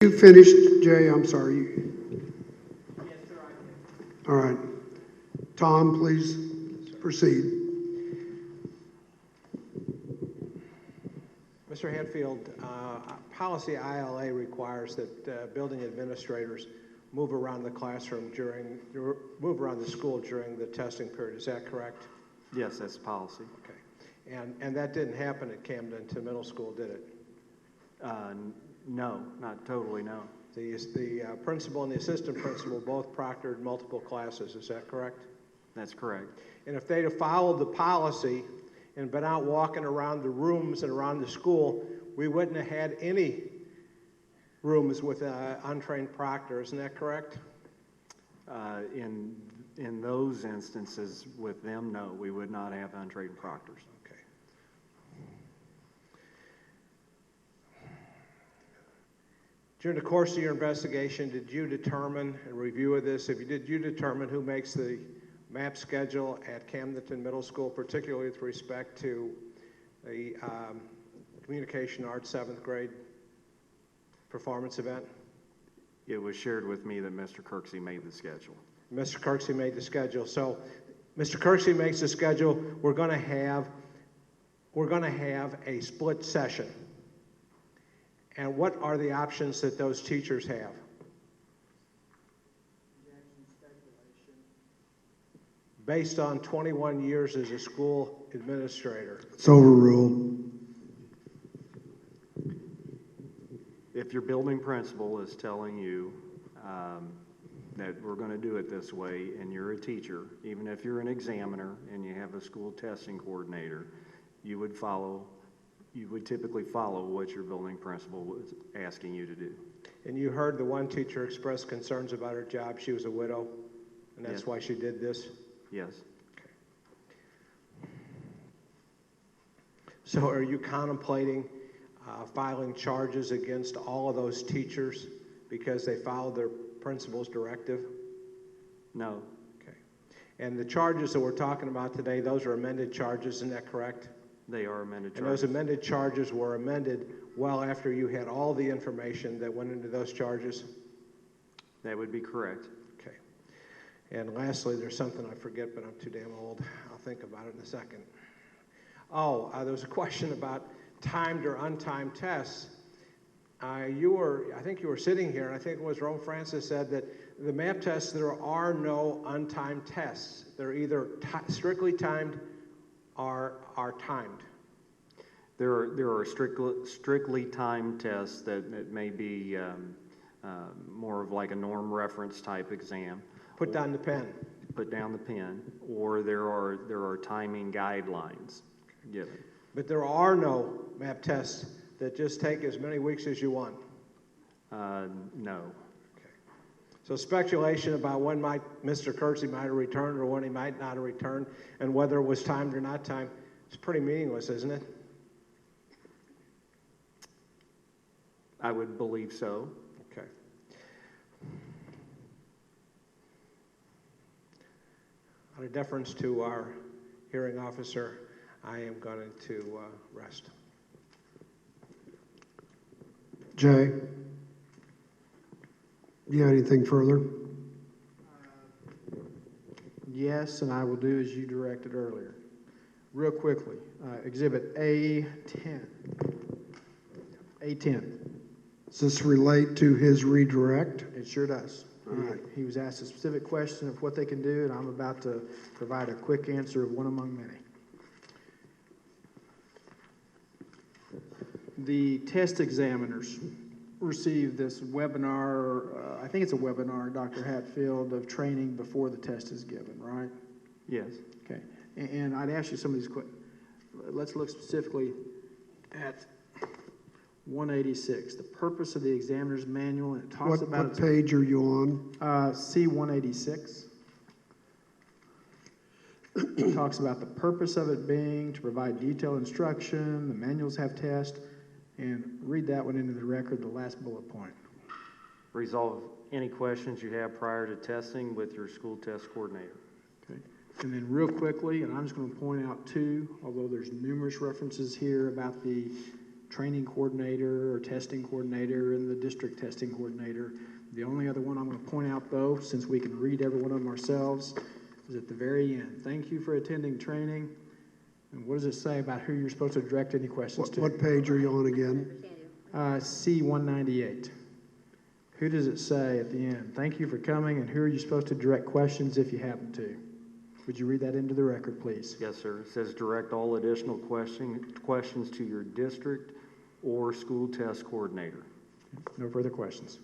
You finished, Jay? I'm sorry. Yes, sir, I did. All right. Tom, please proceed. Mr. Hatfield, policy ILA requires that building administrators move around the classroom move around the school during the testing period. Is that correct? Yes, that's policy. Okay. And that didn't happen at Camdenton Middle School, did it? No, not totally, no. The principal and the assistant principal both proctored multiple classes. Is that correct? That's correct. And if they'd have followed the policy and been out walking around the rooms and around the school, we wouldn't have had any rooms with untrained proctor. Isn't that correct? In those instances with them, no, we would not have untrained proctors. Okay. During the course of your investigation, did you determine and review of this? Did you determine who makes the MAP schedule at Camdenton Middle School, particularly with respect to the communication arts 7th grade performance event? It was shared with me that Mr. Kirksey made the schedule. Mr. Kirksey made the schedule. So Mr. Kirksey makes the schedule. We're going to have a split session. And what are the options that those teachers have? Based on 21 years as a school administrator. It's overruled. If your building principal is telling you that we're going to do it this way, and you're a teacher, even if you're an examiner and you have a school testing coordinator, you would typically follow what your building principal was asking you to do. And you heard the one teacher express concerns about her job. She was a widow, and that's Yes. why she did this? Yes. Okay. So are you contemplating filing charges against all of those teachers because they followed their principal's directive? No. Okay. And the charges that we're talking about today, those are amended charges, isn't that correct? They are amended charges. And those amended charges were amended well after you had all the information that went into those charges? That would be correct. Okay. And lastly, there's something I forget, but I'm too damn old. I'll think about it in a second. There was a question about timed or untimed tests. I think you were sitting here, and I think it was Rome Francis said that the MAP tests, there are no untimed tests. They're either strictly timed or are timed. There are strictly timed tests that may be more of like a norm reference type exam. Put down the pen. Put down the pen, or there are timing guidelines given. But there are no MAP tests that just take as many weeks as you want. No. Okay. So speculation about when Mr. Kirksey might have returned or when he might not have returned, and whether it was timed or not timed, it's pretty meaningless, isn't it? I would believe so. Okay. Out of deference to our hearing officer, I am going to rest. Jay? Do you have anything further? Yes, and I will do as you directed earlier. Real quickly, Exhibit A10. A10. Does this relate to his redirect? It sure does. All right. He was asked a specific question of what they can do, and I'm about to provide a quick answer of one among many. The test examiners received this webinar, I think it's a webinar, Dr. Hatfield, of training before the test is given, right? Yes. Okay. And I'd ask you some of these questions. Let's look specifically at 186, the purpose of the examiner's manual, and it talks about... What page are you on? C186. It talks about the purpose of it being to provide detailed instruction, the manuals have tests, and read that one into the record, the last bullet point. Resolve any questions you have prior to testing with your school test coordinator. Okay. And then real quickly, and I'm just going to point out two, although there's numerous references here about the training coordinator or testing coordinator and the district testing coordinator. The only other one I'm going to point out, though, since we can read every one of them ourselves, is at the very end. Thank you for attending training. And what does it say about who you're supposed to direct any questions to? What page are you on again? C-198. Who does it say at the end? Thank you for coming, and who are you supposed to direct questions if you happen to? Would you read that into the record, please? Yes, sir. It says direct all additional questions to your district or school test coordinator. No further questions.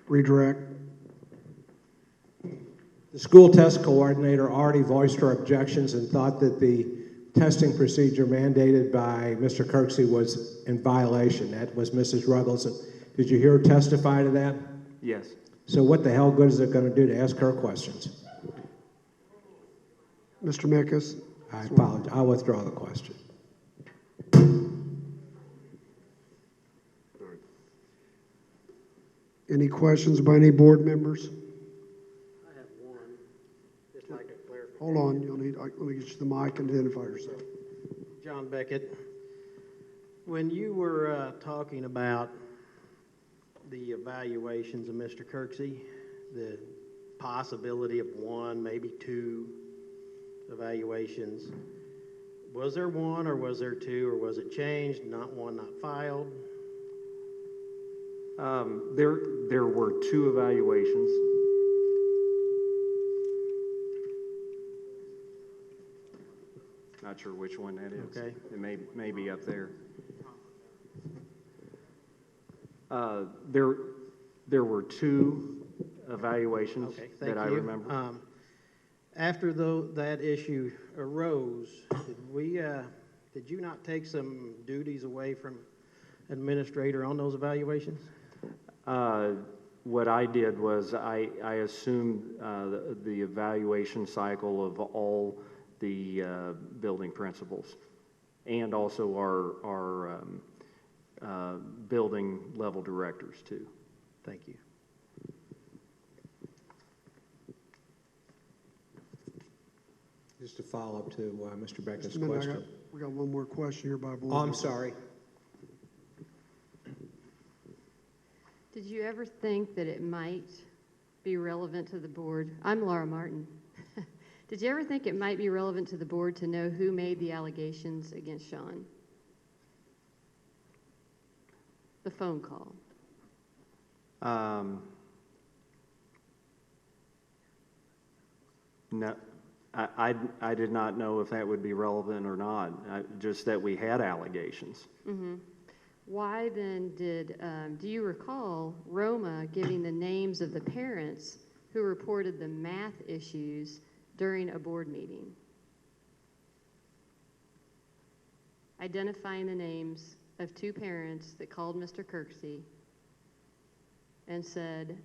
Redirect. The school test coordinator already voiced her objections and thought that the testing procedure mandated by Mr. Kirksey was in violation. That was Mrs. Ruggles. Did you hear her testify to that? Yes. So what the hell good is it going to do to ask her questions? Mr. Mickus? I apologize. I'll withdraw the question. Any questions by any board members? I have one, just like a clarification. Hold on, you'll need, let me get you the mic and identify yourself. John Beckett, when you were talking about the evaluations of Mr. Kirksey, the possibility of one, maybe two evaluations, was there one or was there two, or was it changed, not one, not filed? There were two evaluations. Not sure which one that is. Okay. It may be up there. There were two evaluations Okay, thank that I you. remember. After that issue arose, did you not take some duties away from administrator on those evaluations? What I did was I assumed the evaluation cycle of all the building principals and also our building level directors too. Thank you. Just to follow up to Mr. Beckett's Just a minute, question. we got one more question here by board. Oh, I'm sorry. Did you ever think that it might be relevant to the board? I'm Laura Martin. Did you ever think it might be relevant to the board to know who made the allegations against Sean? The phone call. No, I did not know if that would be relevant or not. Just that we had allegations. Mm-hmm. Why then do you recall Roma giving the names of the parents who reported the math issues during a board meeting? Identifying the names of two parents that called Mr. Kirksey and said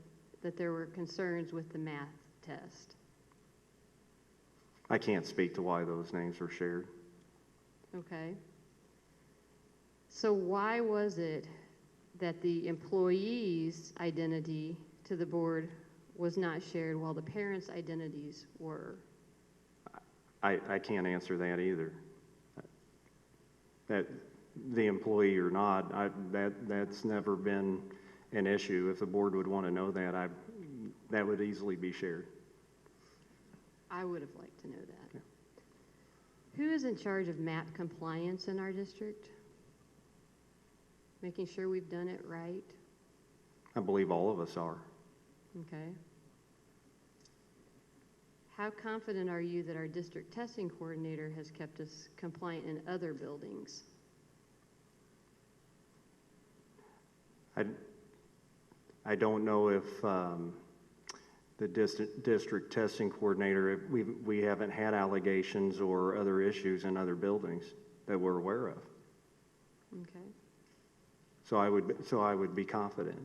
that there were concerns with the math test. I can't speak to why those names were shared. Okay. So why was it that the employee's identity to the board was not shared while the parents' identities were? I can't answer that either. That the employee or not, that's never been an issue. If the board would want to know that, that would easily be shared. I would have liked to know that. Yeah. Who is in charge of MAP compliance in our district? Making sure we've done it right? I believe all of us are. Okay. How confident are you that our district testing coordinator has kept us compliant in other buildings? I don't know if the district testing coordinator, we haven't had allegations or other issues in other buildings that we're aware of. Okay. So I would be confident.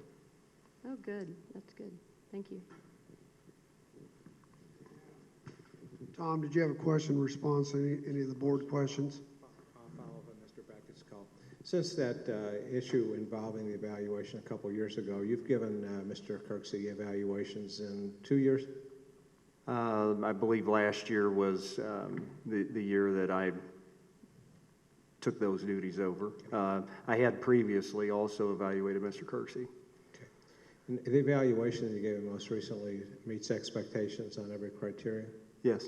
Oh, good. That's good. Thank you. Tom, did you have a question in response to any of the board questions? I'll follow up on Mr. Beckett's call. Since that issue involving the evaluation a couple years ago, you've given Mr. Kirksey evaluations in 2 years? I believe last year was the year that I took those duties over. I had previously also evaluated Mr. Kirksey. Okay. And the evaluation that you gave him most recently meets expectations on every criteria? Yes,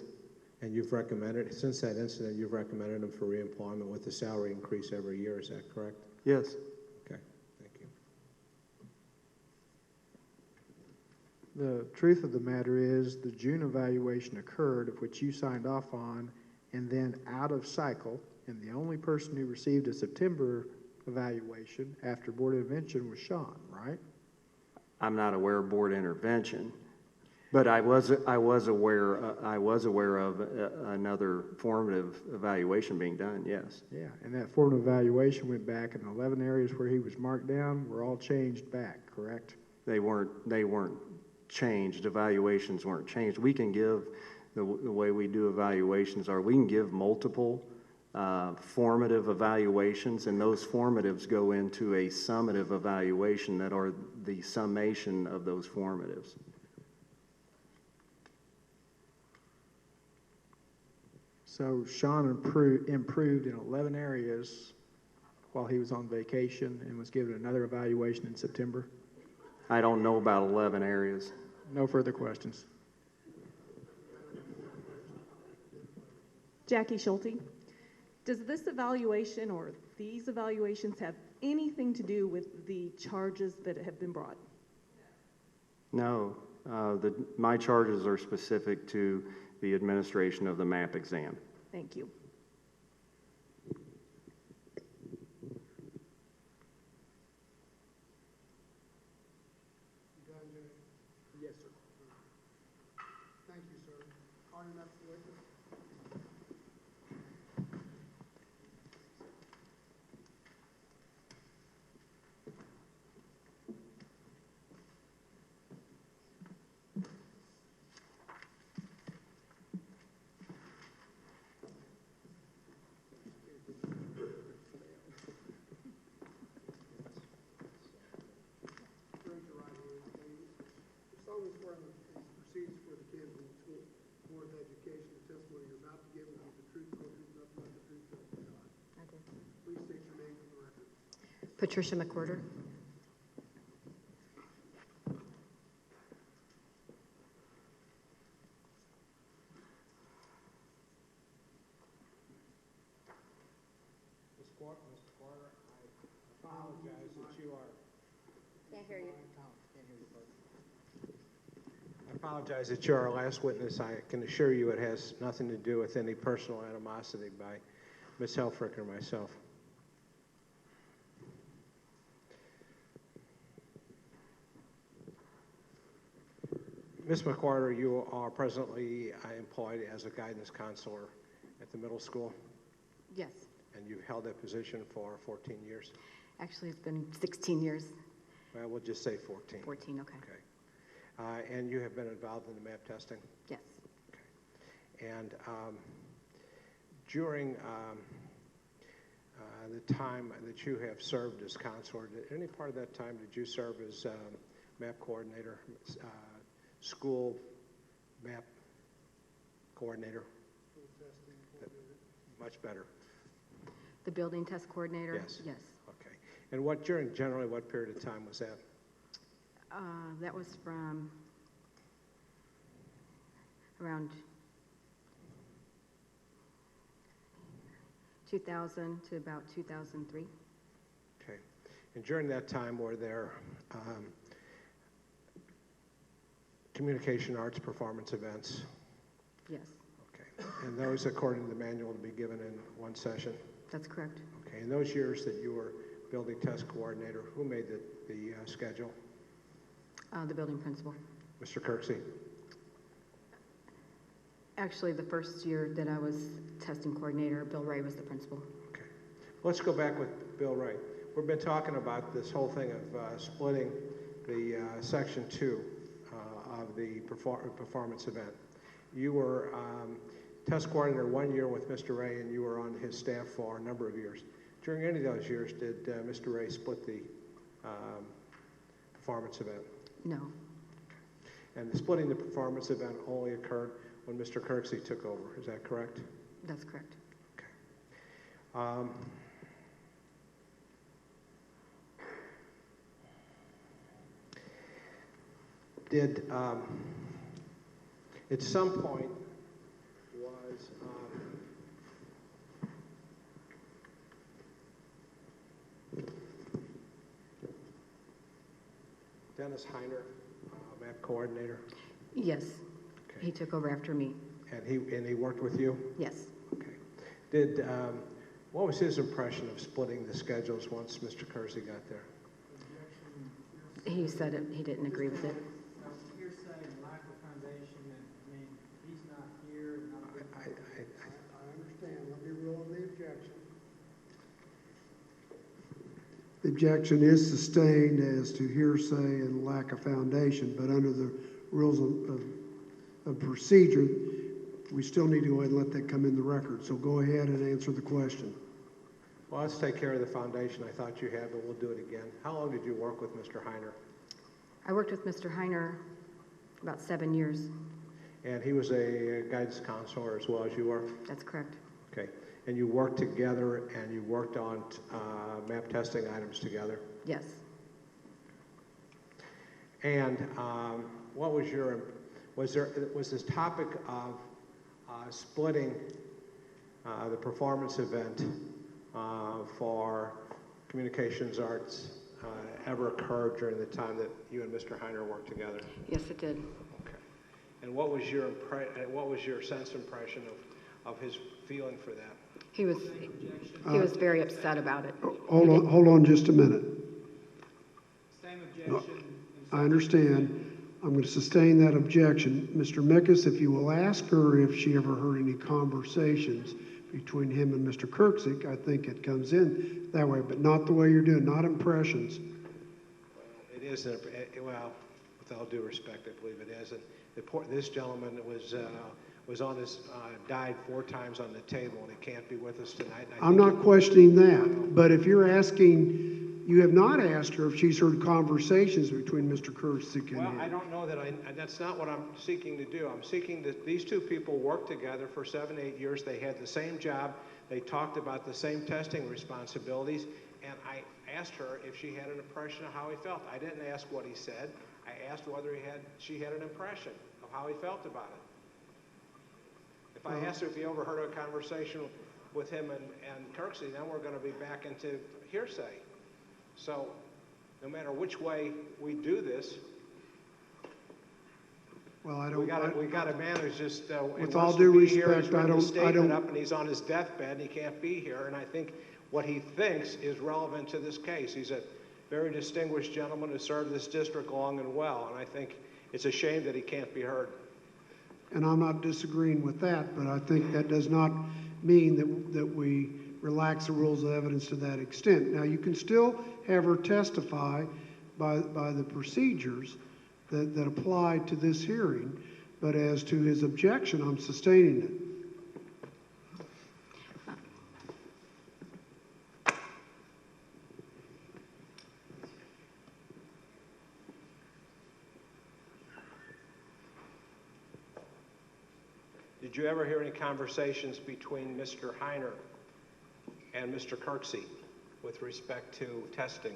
And you've recommended, since that incident, you've recommended him for reemployment with a salary increase every year, is that correct? yes. Okay, thank you. The truth of the matter is, the June evaluation occurred, of which you signed off on, and then out of cycle, and the only person who received a September evaluation after board intervention was Sean, right? I'm not aware of board intervention, but I was aware of another formative evaluation being done, yes. Yeah, and that formative evaluation went back, and the 11 areas where he was marked down were all changed back, correct? They weren't changed, evaluations weren't changed. We can give, the way we do evaluations are, we can give multiple formative evaluations, and those formatives go into a summative evaluation that are the summation of those formatives. So Sean improved in 11 areas while he was on vacation and was given another evaluation in September. I don't know about 11 areas. No further questions. Jackie Schulte, does this evaluation or these evaluations have anything to do with the charges that have been brought? No, my charges are specific to the administration of the MAP exam. Thank you. Yes, sir. Thank you, sir. Call your next witness. Raise your right hand, please. You solemnly swear that the proceedings for the Camdenton School Board of Education, the testimony you're about to give will be the truth, the whole truth, nothing but the truth, so help you God. I do. Please state your name for the record. Patricia McWhorter. Mr. Carter, I apologize that you are. Can't hear you. I apologize that you're our last witness. I can assure you it has nothing to do with any personal animosity by Ms. Helfrich or myself. Ms. McWhorter, you are presently employed as a guidance counselor at the middle school, Yes. and you've held that position for 14 years. Actually, it's been 16 years. Well, we'll just say 14. 14, okay. Okay. And you have been involved in the MAP testing? Yes. And during the time that you have served as counselor, any part of that time did you serve as MAP coordinator, school MAP coordinator? Much better. The building test coordinator? Yes. Yes. Okay. And generally what period of time was that? That was from around 2000 to about 2003. Okay. And during that time, were there communication arts performance events? Yes, Okay. And those, according to the manual, to be given in one session? that's correct. Okay. In those years that you were building test coordinator, who made the schedule? The building principal. Mr. Kirksey? Actually, the first year that I was testing coordinator, Bill Ray was the principal. Okay. Let's go back with Bill Wright. We've been talking about this whole thing of splitting the Section 2 of the performance event. You were test coordinator 1 year with Mr. Ray, and you were on his staff for a number of years. During any of those years, did Mr. Ray split the performance event? No, And the splitting the performance event only occurred when Mr. Kirksey took over. Is that correct? that's correct. Okay. Did, at some point, was, Dennis Heiner, MAP coordinator, Yes, okay. he took over after me. And he worked with you? Yes. Okay. Did, what was his impression of splitting the schedules once Mr. Kirksey got there? He said it, he didn't agree with it. Hearsay and lack of foundation, and, I mean, he's not here, and not a good I understand. Let me rule on the objection. The objection is sustained as to hearsay and lack of foundation, but under the rules of procedure, we still need to go ahead and let that come in the record. So go ahead and answer the question. Well, let's take care of the foundation. I thought you had, but we'll do it again. How long did you work with Mr. Heiner? I worked with Mr. Heiner about 7 years. And he was a guidance counselor as well as you were? That's correct. Okay. And you worked together and you worked on map testing items together? Yes. And what was your, was this topic of splitting the performance event for communications arts ever occurred during the time that you and Mr. Heiner worked together? Yes, it did. Okay. And what was your sense impression of his feeling for that? He was very upset about it. Hold on just a minute. Same objection. I understand. I'm going to sustain that objection. Mr. Mickus, if you will ask her if she ever heard any conversations between him and Mr. Kirksey, I think it comes in that way, but not the way you're doing, not impressions. It is, well, with all due respect, I believe it is. And this gentleman was on his, died 4 times on the table, and he can't be with us tonight. I'm not questioning that, but if you're asking, you have not asked her if she's heard conversations between Mr. Kirksey and him. Well, I don't know that that's not what I'm seeking to do. I'm seeking that these two people worked together for 7, 8 years. They had the same job. They talked about the same testing responsibilities, and I asked her if she had an impression of how he felt. I didn't ask what he said. I asked whether she had an impression of how he felt about it. If I asked her if he overheard a conversation with him and Kirksey, then we're going to be back into hearsay. So no matter which way we do this, Well, I don't. we got to manage this. With all due respect, I don't. Statement up, and he's on his deathbed, and he can't be here. And I think what he thinks is relevant to this case. He's a very distinguished gentleman who served this district long and well, and I think it's a shame that he can't be heard. And I'm not disagreeing with that, but I think that does not mean that we relax the rules of evidence to that extent. Now, you can still have her testify by the procedures that apply to this hearing, but as to his objection, I'm sustaining it. Did you ever hear any conversations between Mr. Heiner and Mr. Kirksey with respect to testing?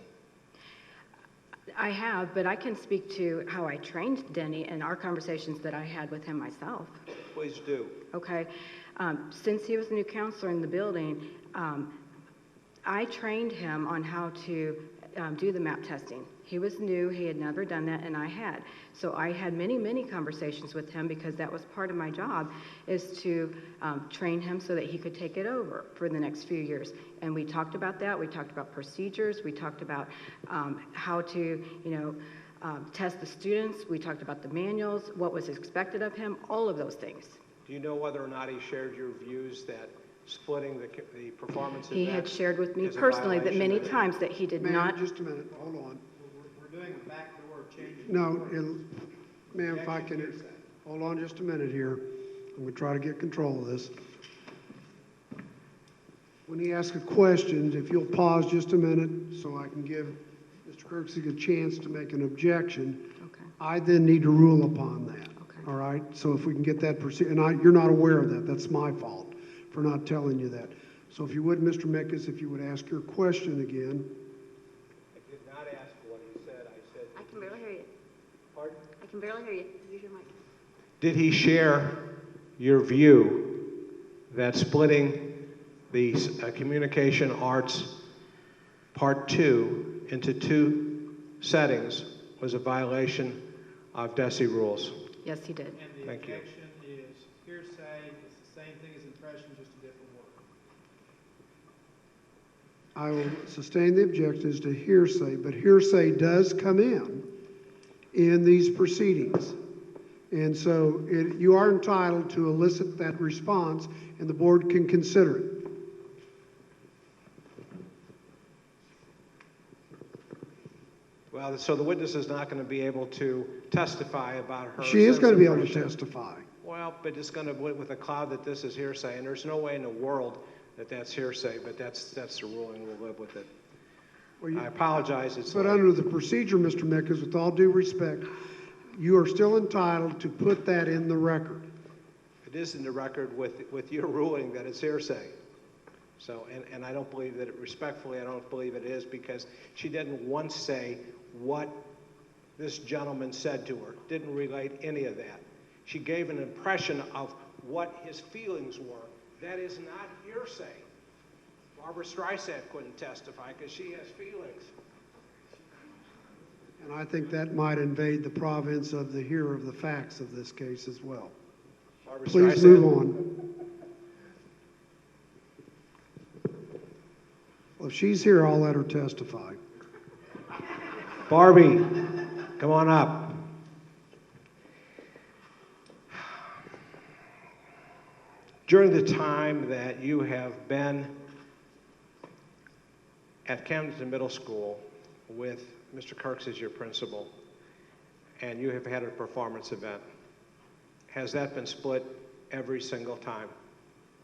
I have, but I can speak to how I trained Denny and our conversations that I had with him myself. Please do. Okay. Since he was a new counselor in the building, I trained him on how to do the map testing. He was new, he had never done that, and I had. So I had many, many conversations with him because that was part of my job, is to train him so that he could take it over for the next few years. And we talked about that, we talked about procedures, we talked about how to, test the students, we talked about the manuals, what was expected of him, all of those things. Do you know whether or not he shared your views that splitting the performance He had events shared with me is a personally that many violation? times that he did not. Just a minute, hold on. We're doing a backdoor change. No, ma'am, if I can, hold on just a minute here. I'm going to try to get control of this. When he asks a question, if you'll pause just a minute so I can give Mr. Kirksey a chance to make an objection, Okay. I then need to rule upon that. Okay. All right? So if we can get that and you're not aware of that. That's my fault for not telling you that. So if you would, Mr. Mickus, if you would ask your question again. I did not ask what he said. I said, I can barely hear you. I can barely hear you. Use your mic. Did he share your view that splitting the communication arts part 2 into 2 settings was a violation of DESI rules? Yes, he did. And the Thank you. objection is hearsay, it's the same thing as impression, just a different word. I will sustain the objections to hearsay, but hearsay does come in these proceedings. And so you are entitled to elicit that response, and the board can consider it. Well, so the witness is not going to be able to testify about her. She is going to be able to impression. testify. Well, but it's going to, with a cloud that this is hearsay, and there's no way in the world that that's hearsay, but that's the ruling, we'll live with it. Well, I apologize, it's But late. under the procedure, Mr. Mickens, with all due respect, you are still entitled to put that in the record. It is in the record with your ruling that it's hearsay. So, and I don't believe that respectfully, I don't believe it is, because she didn't once say what this gentleman said to her, didn't relate any of that. She gave an impression of what his feelings were. That is not hearsay. Barbara Streisand couldn't testify because she has feelings. And I think that might invade the province of the hearer of the facts of this case as well. Barbara Please Streisand. move on. Well, if she's here, I'll let her testify. Barbie, come on up. During the time that you have been at Camdenton Middle School with Mr. Kirksey as your principal, and you have had a performance event, has that been split every single time?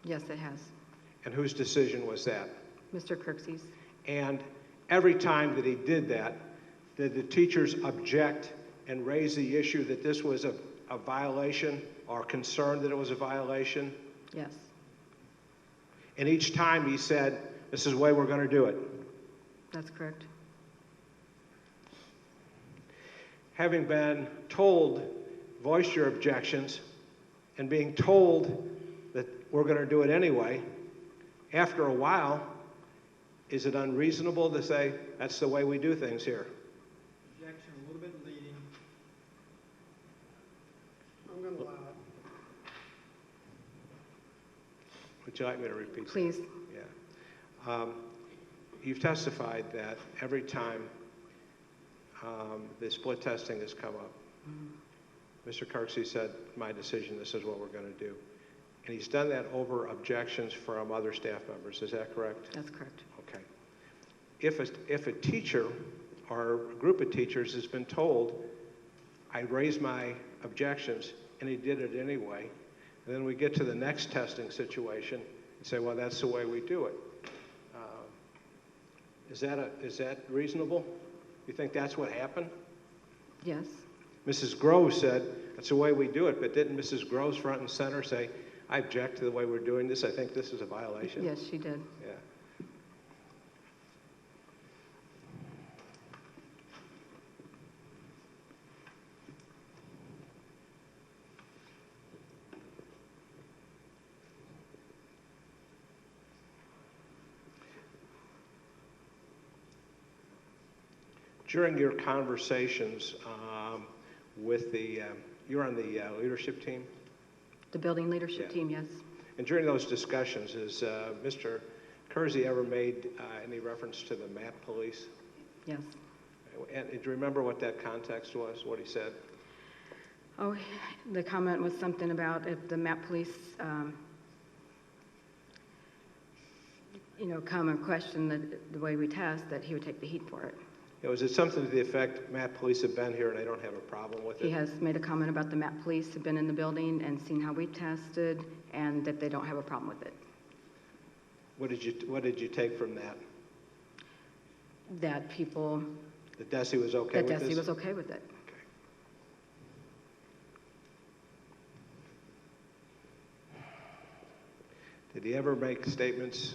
Yes, it has. And whose decision was that? Mr. Kirksey's. And every time that he did that, did the teachers object and raise the issue that this was a violation, or concerned that it was a violation? Yes. And each time he said, this is the way we're going to do it. That's correct. Having been told, voice your objections, and being told that we're going to do it anyway, after a while, is it unreasonable to say, that's the way we do things here? Objection, a little bit leading. I'm going to allow it. Would you like me to repeat that? Please. Yeah. You've testified that every time the split testing has come up, Mr. Kirksey said, my decision, this is what we're going to do. And he's done that over objections from other staff members. Is that correct? That's correct. Okay. If a teacher or a group of teachers has been told, I raised my objections, and he did it anyway, and then we get to the next testing situation and say, well, that's the way we do it. Is that reasonable? You think that's what happened? Yes. Mrs. Groves said, that's the way we do it, but didn't Mrs. Groves front and center say, I object to the way we're doing this, I think this is a violation? Yes, she did. Yeah. During your conversations with you're on the leadership team? The building leadership Yeah. team, yes. And during those discussions, has Mr. Kirksey ever made any reference to the MAP police? Yes. And do you remember what that context was, what he said? Oh, the comment was something about if the MAP police, come and question the way we test, that he would take the heat for it. Was it something to the effect, MAP police have been here and they don't have a problem with it? He has made a comment about the MAP police have been in the building and seen how we tested, and that they don't have a problem with it. What did you take from that? That people, That DESI was okay that with this? Desi was okay with it. Okay. Did he ever make statements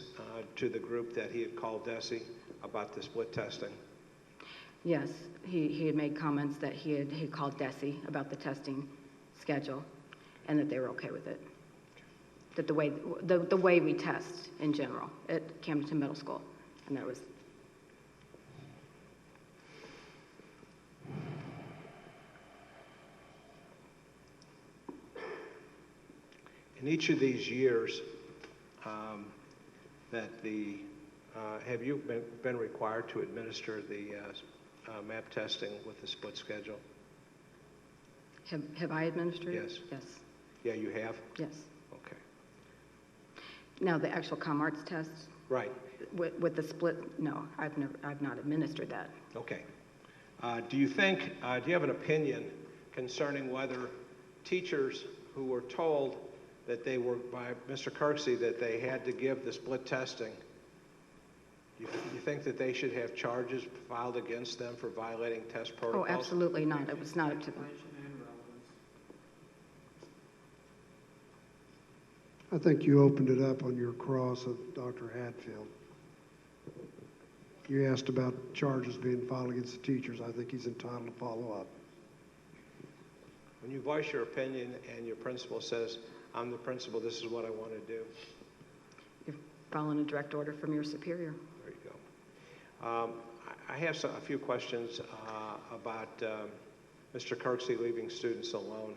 to the group that he had called DESI about the split testing? Yes, he had made comments that he called Desi about the testing schedule and that they were okay with it. That the way we test in general at Camdenton Middle School, and that was. In each of these years, have you been required to administer the MAP testing with the split schedule? Have I administered it? Yes. Yes. Yeah, you have? Yes. Okay. Now, the actual ComArts test Right. with the split, no, I've not administered that. Okay. Do you have an opinion concerning whether teachers who were told that they were, by Mr. Kirksey, that they had to give the split testing, you think that they should have charges filed against them for violating test Oh, protocols? absolutely not. It was not up to them. I think you opened it up on your cross of Dr. Hadfield. You asked about charges being filed against the teachers. I think he's entitled to follow up. When you voice your opinion and your principal says, I'm the principal, this is what I want to do. You're following a direct order from your superior. There you go. I have a few questions about Mr. Kirksey leaving students alone.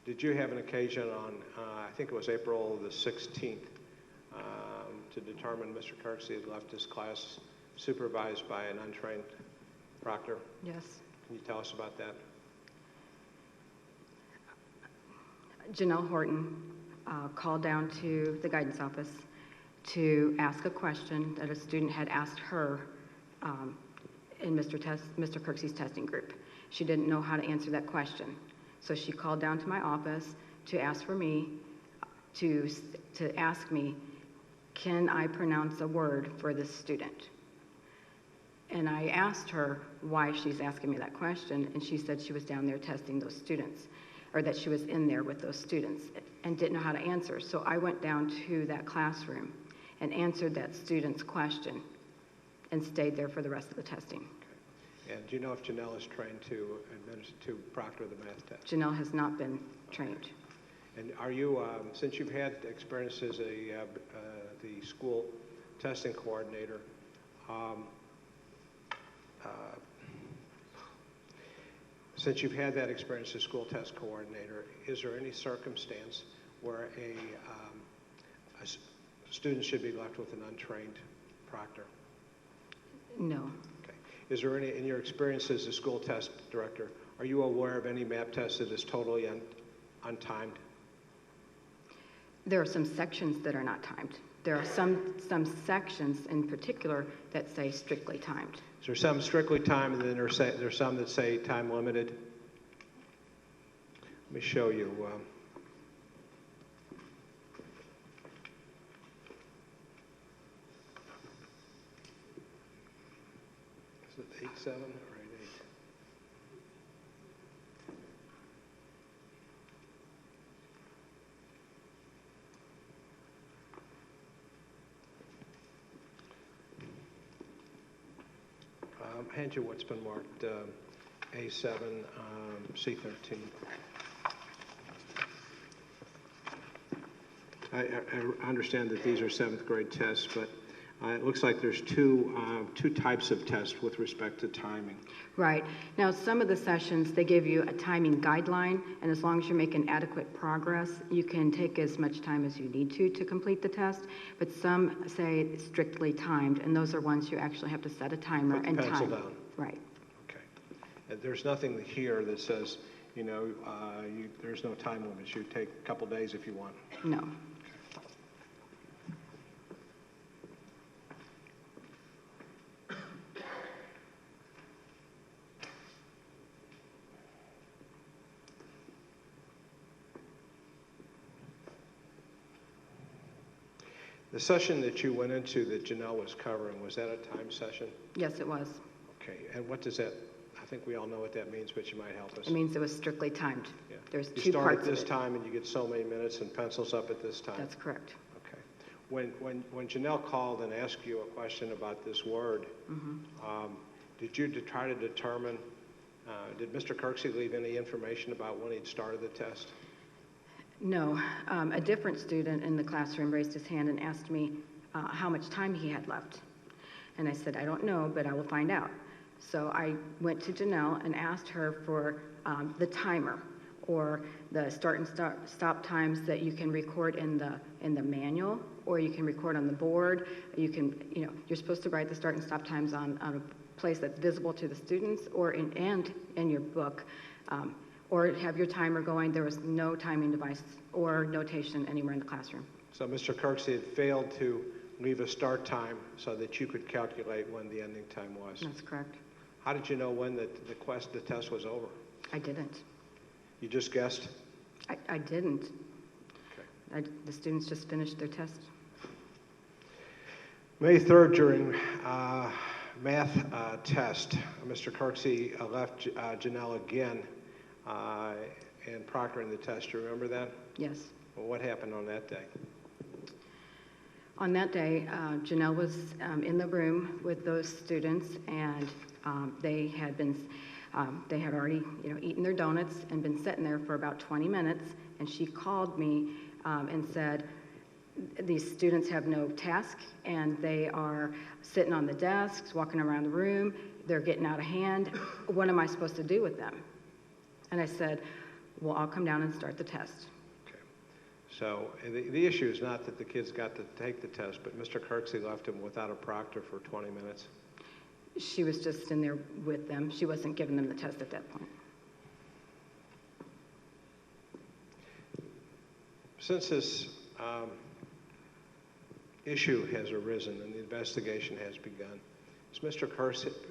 Did you have an occasion on, I think it was April the 16th, to determine Mr. Kirksey had left his class supervised by an untrained proctor? Yes. Can you tell us about that? Janelle Horton called down to the guidance office to ask a question that a student had asked her in Mr. Kirksey's testing group. She didn't know how to answer that question. So she called down to my office to ask for me, to ask me, can I pronounce a word for this student? And I asked her why she's asking me that question, and she said she was down there testing those students, or that she was in there with those students and didn't know how to answer. So I went down to that classroom and answered that student's question and stayed there for the rest of the testing. Okay. And do you know if Janelle is trained to proctor the math test? Janelle has not been trained. And are you, since you've had experience as the school testing coordinator, since you've had that experience as school test coordinator, is there any circumstance where a student should be left with an untrained proctor? No. Okay. Is there any, in your experience as a school test director, are you aware of any MAP test that is totally untimed? There are some sections that are not timed. There are some sections in particular that say strictly timed. Is there some strictly timed, and then there's some that say time limited? Let me show you. Is it 8-7 or 8-8? Hand you what's been marked A7, C13. I understand that these are 7th grade tests, but it looks like there's two types of tests with respect to timing. Right. Now, some of the sessions, they give you a timing guideline, and as long as you're making adequate progress, you can take as much time as you need to complete the test. But some say strictly timed, and those are ones you actually have to set a timer Put the and pencil time. down. Right. Okay. And there's nothing here that says, you know, there's no time limits. You take a couple days if you want. No. The session that you went into that Janelle was covering, was that a time session? Yes, it was. Okay, and what does that, I think we all know what that means, but you might help us. It means it was strictly timed. Yeah. There's You two start parts at of this it. time and you get so many minutes and pencils up at this time? That's correct. Okay. When Janelle called and asked you a question about this word, did you try to determine, did Mr. Kirksey leave any information about when he'd started the test? No, a different student in the classroom raised his hand and asked me how much time he had left. And I said, I don't know, but I will find out. So I went to Janelle and asked her for the timer or the start and stop times that you can record in the manual, or you can record on the board. You can, you're supposed to write the start and stop times on a place that's visible to the students, or in your book, or have your timer going. There was no timing device or notation anywhere in the classroom. So Mr. Kirksey had failed to leave a start time so that you could calculate when the ending time was. That's correct. How did you know when the test was over? I didn't. You just guessed? I didn't. Okay. The students just finished their test. May 3rd, during math test, Mr. Kirksey left Janelle again and proctoring the test. Do you remember that? Yes. Well, what happened on that day? On that day, Janelle was in the room with those students, and they had already, eaten their donuts and been sitting there for about 20 minutes. And she called me and said, "These students have no task, and they are sitting on the desks, walking around the room. They're getting out of hand. What am I supposed to do with them?" And I said, "Well, I'll come down and start the test." So the issue is not that the kids got to take the test, but Mr. Kirksey left them without a proctor for 20 minutes. She was just in there with them. She wasn't giving them the test at that point. Since this issue has arisen and the investigation has begun, has Mr.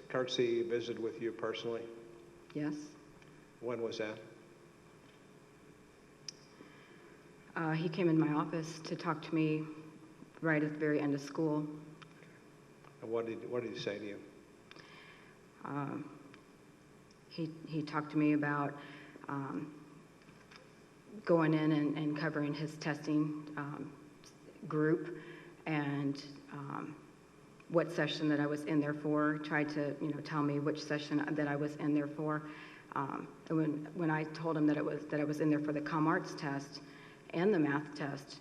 Kirksey visited with you personally? Yes. When was that? He came in my office to talk to me right at the very end of school. And what did he say to you? He talked to me about going in and covering his testing group, and what session that I was in there for. Tried to tell me which session that I was in there for. And when I told him that I was in there for the Comm Arts test and the math test,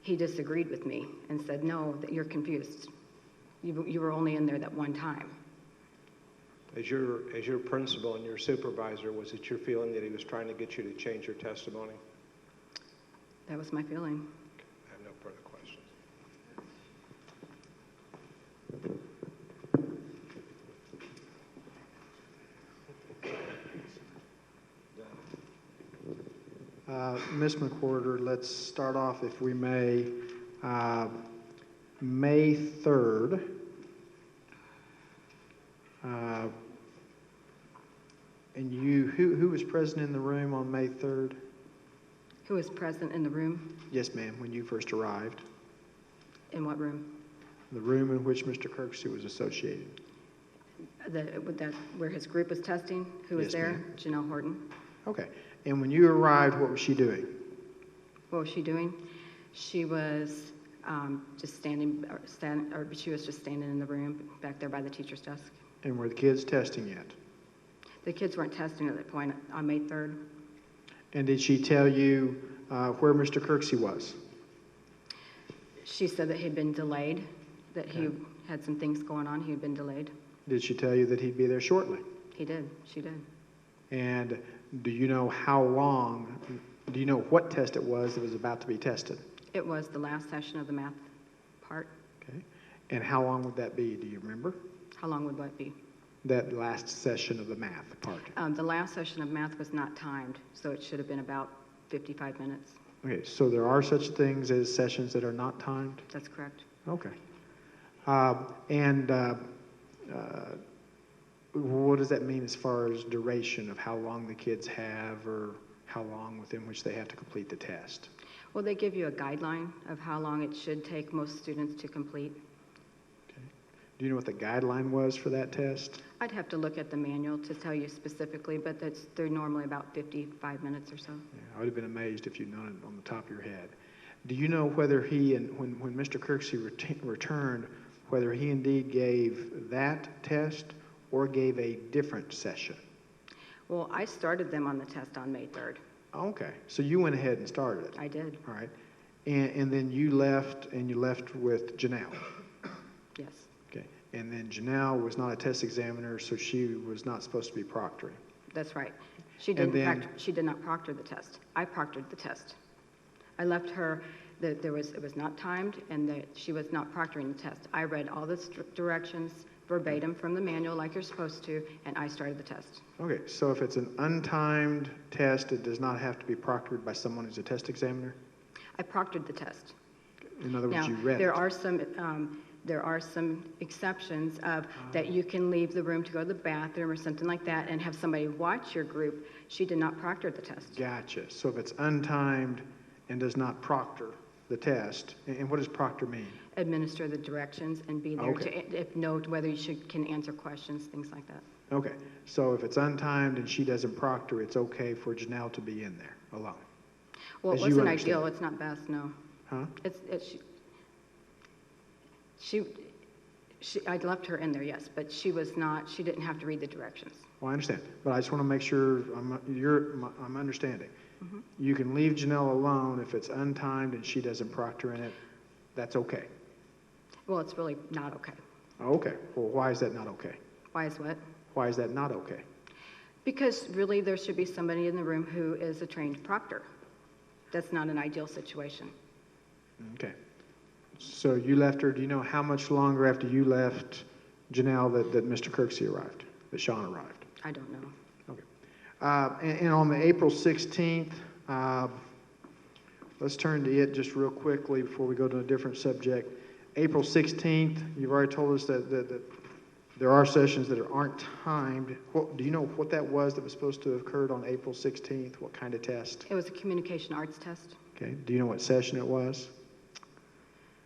he disagreed with me and said, "No, that you're confused. You were only in there that one time." As your principal and your supervisor, was it your feeling that he was trying to get you to change your testimony? That was my feeling. I have no further questions. Ms. McWhorter, let's start off, if we may, May 3rd. And who was present in the room on May 3rd? Who was present in the room? Yes, ma'am, when you first arrived. In what room? The room in which Mr. Kirksey was associated. Where his group was testing? Who was Yes, there? ma'am. Janelle Horton. Okay. And when you arrived, what was she doing? What was she doing? She was just standing in the room back there by the teacher's desk. And were the kids testing yet? The kids weren't testing at that point on May 3rd. And did she tell you where Mr. Kirksey was? She said that he'd been delayed, that he had some things going on. He had been delayed. Did she tell you that he'd be there shortly? He did. She did. And do you know what test it was that was about to be tested? It was the last session of the math part. Okay. And how long would that be? Do you remember? How long would what be? That last session of the math part. The last session of math was not timed, so it should have been about 55 minutes. Okay, so there are such things as sessions that are not timed? That's correct. Okay. What does that mean as far as duration of how long the kids have, or how long within which they have to complete the test? Well, they give you a guideline of how long it should take most students to complete. Okay. Do you know what the guideline was for that test? I'd have to look at the manual to tell you specifically, but they're normally about 55 minutes or so. Yeah, I would have been amazed if you'd known it on the top of your head. Do you know whether he, and when Mr. Kirksey returned, whether he indeed gave that test or gave a different session? Well, I started them on the test on May 3rd. Okay, so you went ahead and started it. I did, All right. And then you left, and you left with Janelle. yes. Okay. And then Janelle was not a test examiner, so she was not supposed to be proctoring. That's right. She And then- she did not proctor the test. I proctored the test. I left her, that it was not timed, and that she was not proctoring the test. I read all the directions verbatim from the manual like you're supposed to, and I started the test. Okay, so if it's an untimed test, it does not have to be proctored by someone who's a test examiner? I proctored the test. In other words, Now, you read there it. are some exceptions of that you can leave the room to go to the bathroom or something like that and have somebody watch your group. She did not proctor the test. Gotcha. So if it's untimed and does not proctor the test, and what does proctor mean? Administer the directions and be there Okay. to note whether you can answer questions, things like that. Okay, so if it's untimed and she doesn't proctor, it's okay for Janelle to be in there alone? Well, it As you wasn't understand. ideal. It's not best, no. Huh? I left her in there, yes, but she didn't have to read the directions. Well, I understand, but I just want to make sure I'm understanding. Mm-hmm. You can leave Janelle alone if it's untimed and she doesn't proctor in it. That's okay. Well, it's really not okay. Okay, well, why is that not okay? Why is what? Why is that not okay? Because really there should be somebody in the room who is a trained proctor. That's not an ideal situation. Okay. So you left her, do you know how much longer after you left Janelle that Mr. Kirksey arrived, that Sean arrived? I don't know. Okay. And on the April 16th, let's turn to it just real quickly before we go to a different subject. April 16th, you've already told us that there are sessions that aren't timed. Do you know what that was that was supposed to have occurred on April 16th? What kind of test? It was a communication arts test. Okay. Do you know what session it was?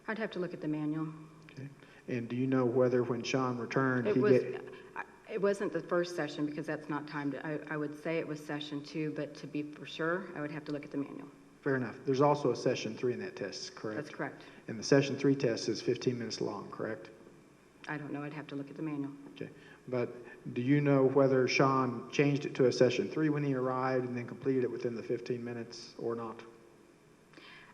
I'd have to look at the manual. Okay. And do you know whether when Sean returned, It wasn't the first session because that's not timed. I would say it was session 2, but to be for sure, I would have to look at the manual. Fair enough. There's also a session 3 in that test, correct? That's correct. And the session 3 test is 15 minutes long, correct? I don't know. I'd have to look at the manual. Okay. But do you know whether Sean changed it to a session 3 when he arrived and then completed it within the 15 minutes or not?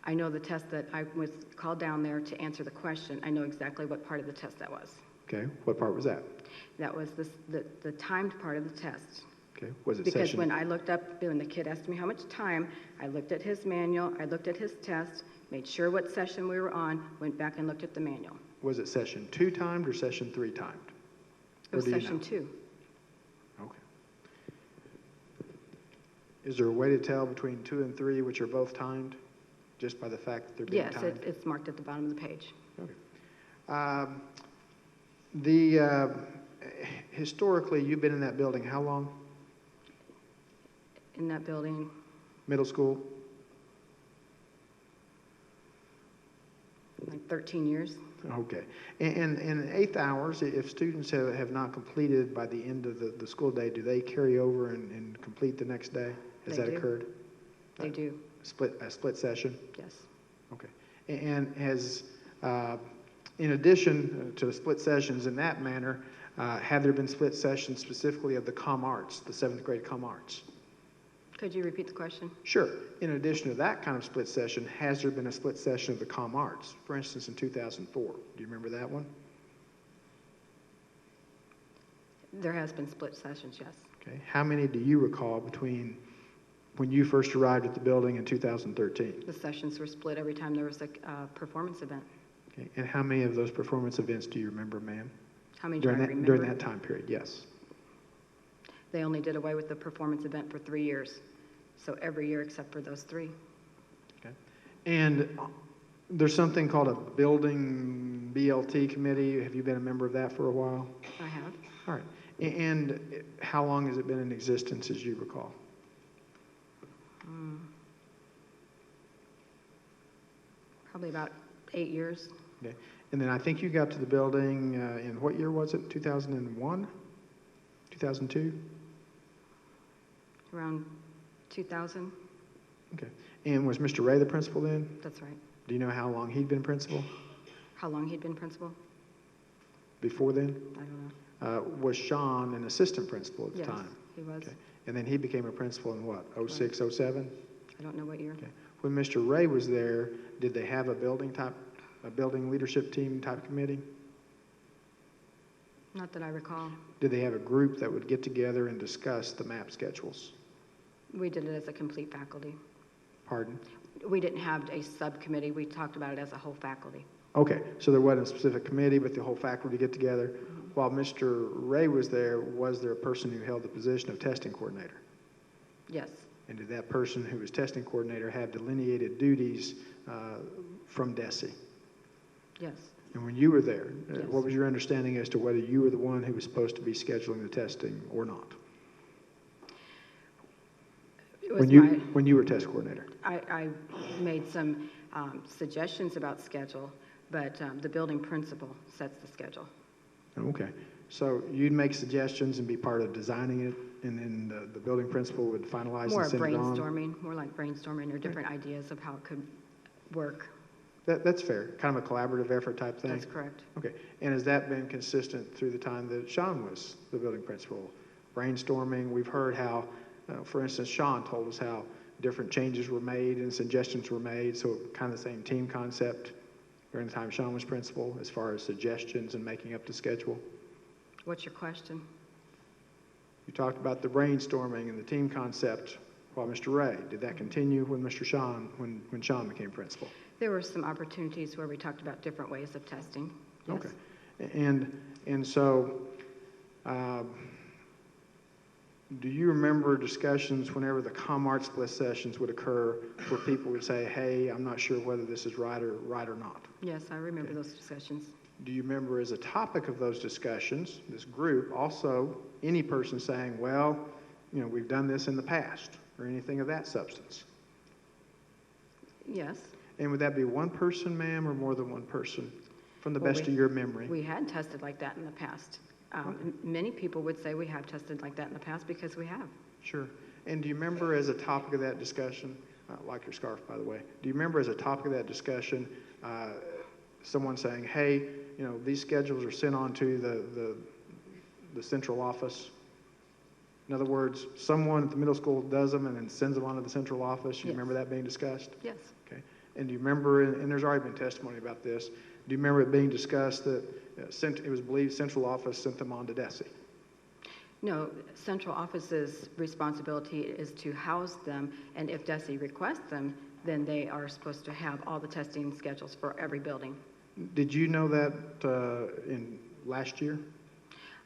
I know the test that I was called down there to answer the question. I know exactly what part of the test that was. Okay. What part was that? That was the timed part of the test. Okay. Was it Because session? when I looked up, when the kid asked me how much time, I looked at his manual, I looked at his test, made sure what session we were on, went back and looked at the manual. Was it session 2 timed or session 3 timed? It was Or do you session know? 2. Okay. Is there a way to tell between 2 and 3 which are both timed, just by the fact that they're being Yes, timed? it's marked at the bottom of the page. Okay. Historically, you've been in that building how long? In that building, Middle school? like 13 years. Okay. And in 8th hours, if students have not completed by the end of the school day, do they carry over and complete the next day? Has They that do. occurred? They do, A split session? yes. Okay. And has, in addition to the split sessions in that manner, have there been split sessions specifically of the comm arts, the 7th grade comm arts? Could you repeat the question? Sure. In addition to that kind of split session, has there been a split session of the comm arts? For instance, in 2004. Do you remember that one? There has been split sessions, yes. Okay. How many do you recall between when you first arrived at the building in 2013? The sessions were split every time there was a performance event. Okay. And how many of those performance events do you remember, ma'am? How many do I remember? During that time period, yes. They only did away with the performance event for 3 years. So every year except for those 3. Okay. And there's something called a building BLT committee. Have you been a member of that for a while? I have. All right. And how long has it been in existence, as you recall? Probably about 8 years. Okay. And then I think you got to the building in what year was it? 2001? 2002? Around 2000. Okay. And was Mr. Ray the principal then? That's right. Do you know how long he'd been principal How long he'd been principal? before then? I don't know. Was Sean an assistant principal at the Yes, time? he was. Okay. And then he became a principal in what, '06, '07? I don't know what year. Okay. When Mr. Ray was there, did they have a building leadership team type committee? Not that I recall. Did they have a group that would get together and discuss the map schedules? We did it as a complete faculty. Pardon? We didn't have a subcommittee. We talked about it as a whole faculty. Okay, so there wasn't a specific committee, but the whole faculty get together. While Mr. Ray was there a person who held the position of testing coordinator? Yes. And did that person who was testing coordinator have delineated duties from DESE? Yes. And when you were there, Yes. what was your understanding as to whether you were the one who was supposed to be scheduling the testing or not? It was When you were test coordinator? I made some suggestions about schedule, but the building principal sets the schedule. Okay, so you'd make suggestions and be part of designing it, and then the building principal would finalize More and send it on? more like brainstorming or different ideas of how it could work. That's fair, kind of a collaborative effort type thing? That's correct. Okay, and has that been consistent through the time that Sean was the building principal? Brainstorming, we've heard how, for instance, Sean told us how different changes were made and suggestions were made, so kind of the same team concept during the time Sean was principal as far as suggestions and making up the schedule. What's your question? You talked about the brainstorming and the team concept while Mr. Ray. Did that continue when when Sean became principal? There were some opportunities where we talked about different ways of testing. Yes. Okay. And so, do you remember discussions whenever the ComArt split sessions would occur where people would say, hey, I'm not sure whether this is right or not? Yes, I remember those discussions. Do you remember as a topic of those discussions, this group, also any person saying, well, we've done this in the past or anything of that substance? Yes. And would that be one person, ma'am, or more than one person from the Well, best of your memory? We had tested like that in the past. Many people would say we have tested like that in the past because we have. Sure. And do you remember as a topic of that discussion, like your scarf, by the way, do you remember as a topic of that discussion, someone saying, hey, these schedules are sent on to the central office? In other words, someone at the middle school does them and then sends them on to the central office. You Yes. remember that being discussed? Yes. Okay. And do you remember, and there's already been testimony about this, do you remember it being discussed that it was believed central office sent them on to DESE? No, central office's responsibility is to house them, and if DESE requests them, then they are supposed to have all the testing schedules for every building. Did you know that in last year?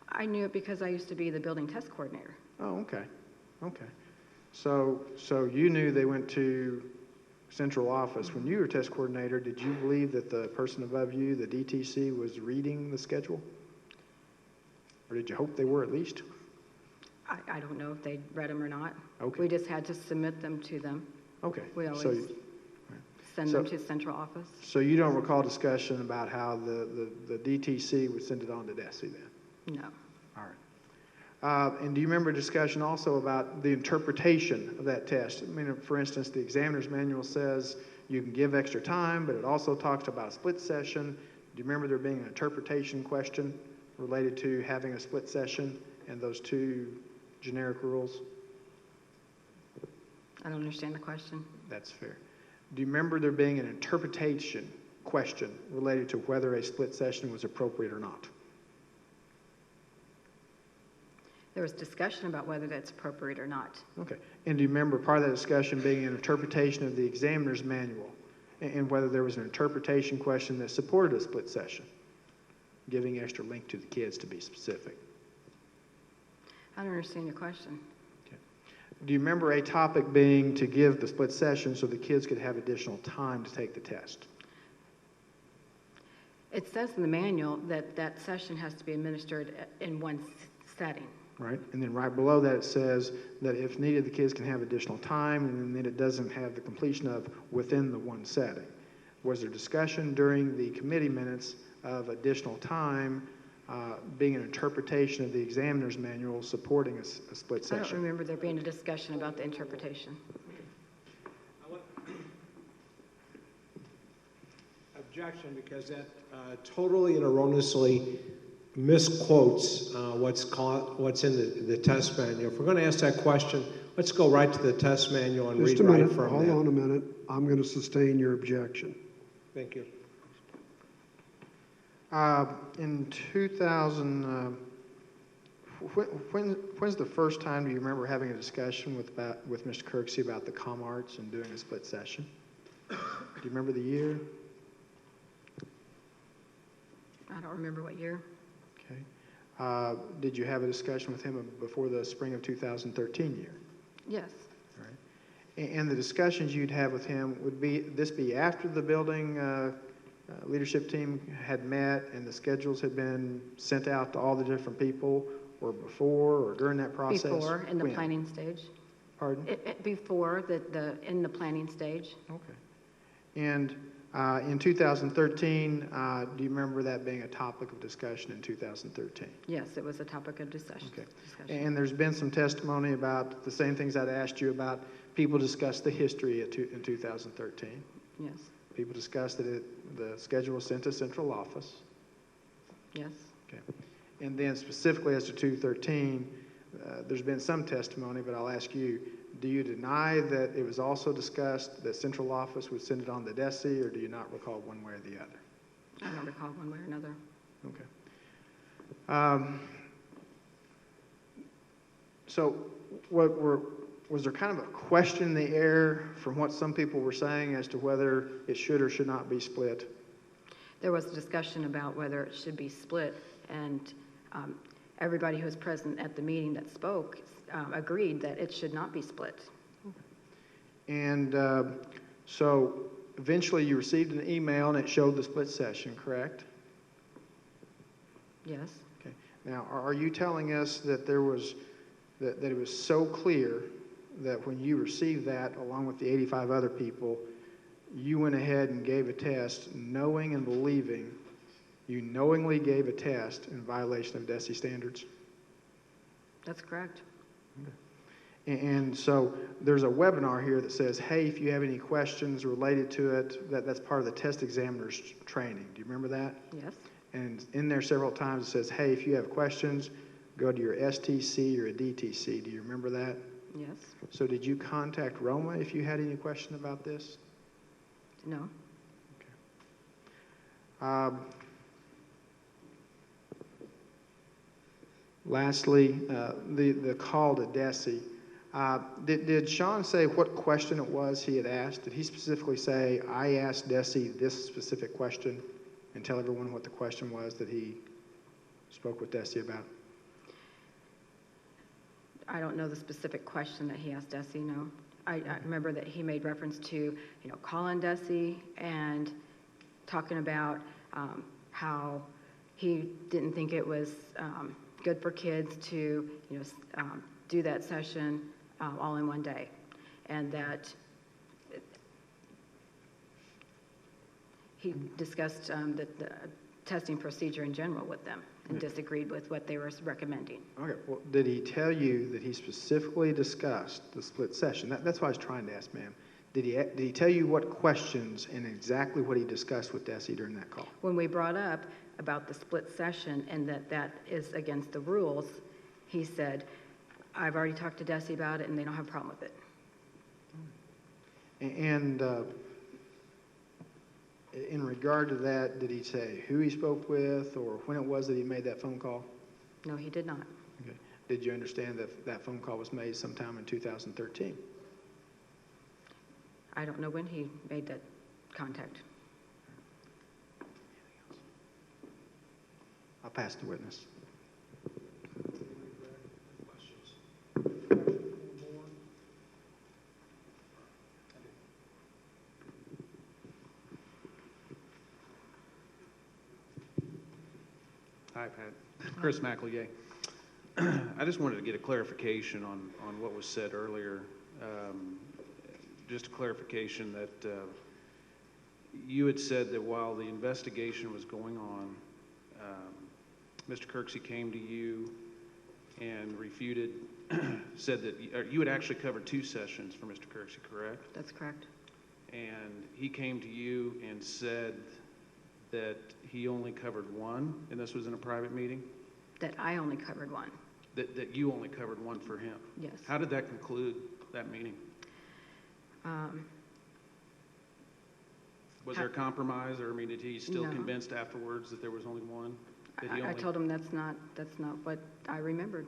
I knew it because I used to be the building test coordinator. Oh, okay. Okay. So you knew they went to central office. When you were test coordinator, did you believe that the person above you, the DTC, was reading the schedule? Or did you hope they were at least? I don't know if they read them or not. Okay. We just had to submit them to them. Okay. We So- always send them to central office. So you don't recall discussion about how the DTC would send it on to DESE then? No. All right. And do you remember discussion also about the interpretation of that test? I mean, for instance, the examiner's manual says you can give extra time, but it also talks about a split session. Do you remember there being an interpretation question related to having a split session and those two generic rules? I don't understand the question. That's fair. Do you remember there being an interpretation question related to whether a split session was appropriate or not? There was discussion about whether that's appropriate or not. Okay. And do you remember part of that discussion being an interpretation of the examiner's manual and whether there was an interpretation question that supported a split session, giving extra length to the kids to be specific? I don't understand your question. Okay. Do you remember a topic being to give the split session so the kids could have additional time to take the test? It says in the manual that that session has to be administered in one setting. Right? And then right below that it says that if needed, the kids can have additional time, and then it doesn't have the completion of within the one setting. Was there discussion during the committee minutes of additional time being an interpretation of the examiner's manual supporting a split I don't session? remember there being a discussion about the interpretation. objection because that totally and erroneously misquotes what's in the test manual. If we're going to ask that question, let's go right to the test manual and Just read a right minute, from hold that. on a minute. I'm going to sustain your objection. Thank you. In 2000, when's the first time do you remember having a discussion with Mr. Kirksey about the ComArts and doing a split session? Do you remember the year? I don't remember what year. Okay. Did you have a discussion with him before the spring of 2013 year? Yes, All right. And the discussions you'd have with him, would this be after the building leadership team had met and the schedules had been sent out to all the different people, or before or during that process? before, in the When? planning stage. Pardon? Before, in the planning stage. Okay. And in 2013, do you remember that being a topic of discussion in 2013? Yes, it was a topic of discussion. Okay. And there's been some testimony about the same things I'd asked you about. People discussed the history in 2013. Yes, People discussed that the schedule was sent to central office. yes. Okay. And then specifically as to 2013, there's been some testimony, but I'll ask you, do you deny that it was also discussed that central office would send it on the DESI, or do you not recall one way or the other? I don't recall one way or another. Okay. So was there kind of a question in the air from what some people were saying as to whether it should or should not be split? There was a discussion about whether it should be split, and everybody who was present at the meeting that spoke agreed that it should not be split. And so eventually you received an email and it showed the split session, correct? Yes, Okay. Now, are you telling us that that it was so clear that when you received that, along with the 85 other people, you went ahead and gave a test, knowing and believing you knowingly gave a test in violation of DESI standards? that's correct. And so there's a webinar here that says, hey, if you have any questions related to it, that's part of the test examiner's training. Do you remember that? Yes, And in there several times it says, hey, if you have questions, go to your STC or a DTC. Do you remember that? yes, So did you contact Roma if you had any question about this? no, Lastly, the call to DESI. Did Sean say what question it was he had asked? Did he specifically say, I asked DESI this specific question, and tell everyone what the question was that he spoke with DESI about? I don't know the specific question that he asked Desi, no. I remember that he made reference to, calling Desi and talking about how he didn't think it was good for kids to, do that session all in one day. And that he discussed the testing procedure in general with them and disagreed with what they were recommending. Okay, well, did he tell you that he specifically discussed the split session? That's what I was trying to ask, ma'am. Did he tell you what questions and exactly what he discussed with DESI during that call? When we brought up about the split session and that is against the rules, he said, I've already talked to Desi about it and they don't have a problem with it. And in regard to that, did he say who he spoke with or when it was that he made that phone call? No, he did not. Okay. Did you understand that that phone call was made sometime in 2013? I don't know when he made that contact. I'll pass the witness. Hi, Pat. Chris McEllier. I just wanted to get a clarification on what was said earlier. Just a clarification that you had said that while the investigation was going on, Mr. Kirksey came to you and refuted, said that you had actually covered 2 sessions for Mr. Kirksey, correct? That's correct. And he came to you and said that he only covered one, and this was in a private meeting? That I only covered one, That you only covered one for him? yes. How did that conclude, that meeting? Was there compromise, or, I mean, did he still No. convinced afterwards that there was only one? That he I only- told him that's not what I remembered.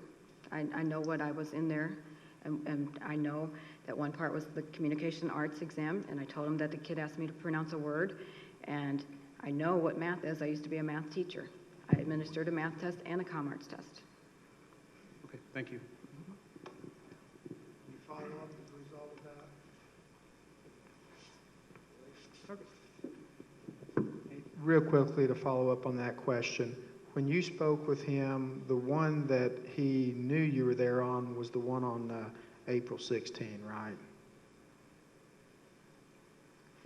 I know what I was in there, and I know that one part was the communication arts exam, and I told him that the kid asked me to pronounce a word, and I know what math is. I used to be a math teacher. I administered a math test and a comm arts test. Okay, thank you. You follow up as a result of that? Real quickly to follow up on that question, when you spoke with him, the one that he knew you were there on was the one on April 16, right?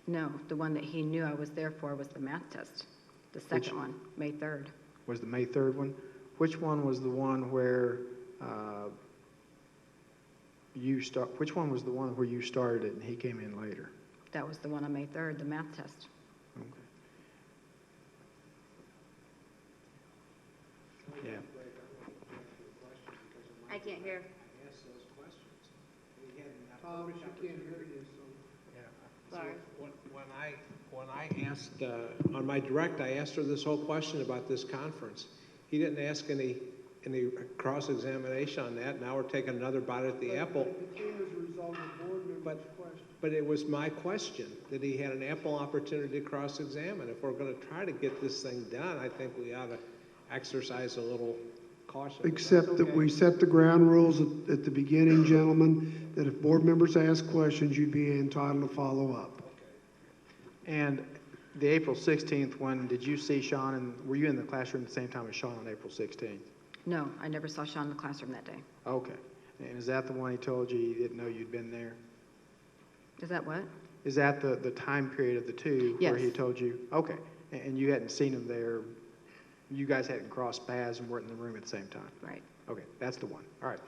No, the one that he knew I was there for was the math test. The second one, May 3rd. Was the May 3rd one? Which one was the one where which one was the one where you started it and he came in later? That was the one on May 3rd, the math test. Okay. Yeah. I can't hear. Tom, she can't hear you, so. Sorry. When I asked, on my direct, I asked her this whole question about this conference. He didn't ask any cross-examination on that. Now we're taking another bite at the apple. It came as a result of board members' question. But it was my question, that he had an ample opportunity to cross-examine. If we're going to try to get this thing done, I think we ought to exercise a little caution. Except that we set the ground rules at the beginning, gentlemen, that if board members ask questions, you'd be entitled to follow up. And the April 16th one, did you see Sean, and were you in the classroom at the same time as Sean on April 16th? No, I never saw Sean in the classroom that day. Okay. And is that the one he told you he didn't know you'd been there? Is that what? Is that the time period of the two where he Yes. told you? Okay. And you hadn't seen him there, you guys hadn't crossed paths and weren't in the room at the same time? Right. Okay, that's the one. All right.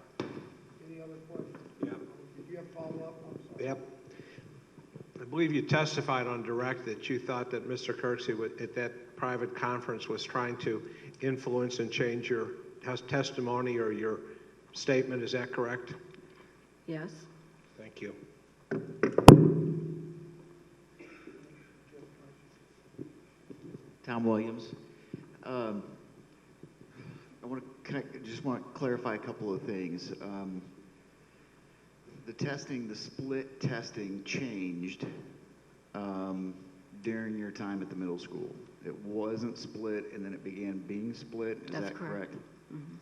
Any other questions? Yeah. Did you have follow-up? I'm sorry. Yep. I believe you testified on direct that you thought that Mr. Kirksey at that private conference was trying to influence and change your testimony or your statement. Is that correct? Yes. Thank you. Tom Williams. I just want to clarify a couple of things. The split testing changed during your time at the middle school. It wasn't split, and then it began being split. Is That's that correct? Mm-hmm.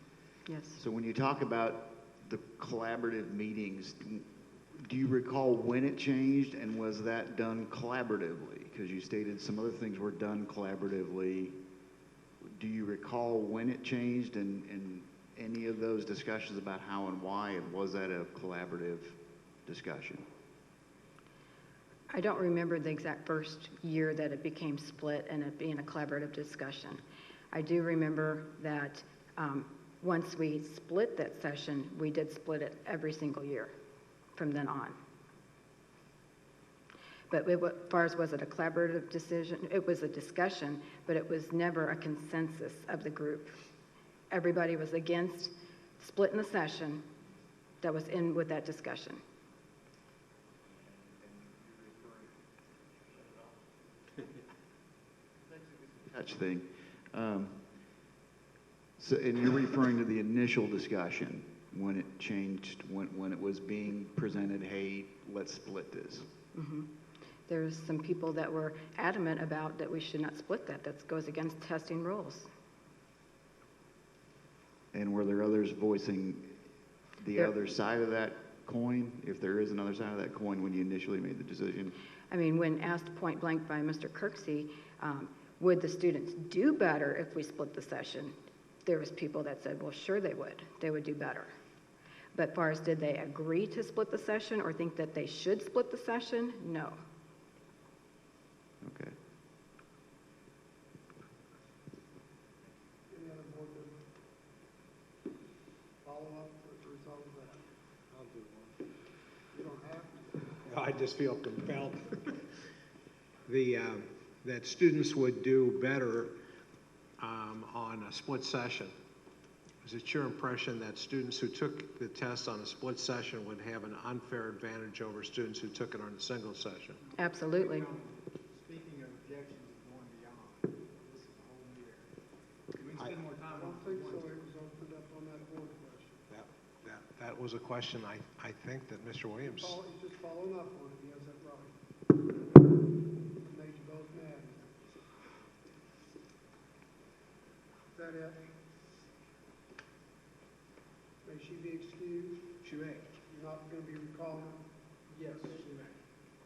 Yes. So when you talk about the collaborative meetings, do you recall when it changed, and was that done collaboratively? Because you stated some other things were done collaboratively. Do you recall when it changed and any of those discussions about how and why, and was that a collaborative discussion? I don't remember the exact first year that it became split and it being a collaborative discussion. I do remember that once we split that session, we did split it every single year from then on. But as far as was it a collaborative decision, it was a discussion, but it was never a consensus of the group. Everybody was against splitting the session that was in with that discussion. Touch thing. So, and you're referring to the initial discussion when it changed, when it was being presented, hey, let's split this. Mm-hmm. There's some people that were adamant about that we should not split that. That goes against testing rules. And were there others voicing the There- other side of that coin, if there is another side of that coin, when you initially made the decision? I mean, when asked point blank by Mr. Kirksey, would the students do better if we split the session? There was people that said, well, sure they would. They would do better. But as far as did they agree to split the session or think that they should split the session? No. Okay. Any other board member? Follow-up as a result of that? I'll do one. You don't have to. I just feel compelled. that students would do better on a split session. Is it your impression that students who took the test on a split session would have an unfair advantage over students who took it on a single session? Absolutely. Speaking of objections going beyond, this is a whole new area. We can spend more time on I don't think so, it was opened up on that board question. That was a question I think that Mr. Williams. He's just following up on it, he has that right. Made you both mad. Is that it? May she be excused? She may. You're not going to be recalling? Yes, she may.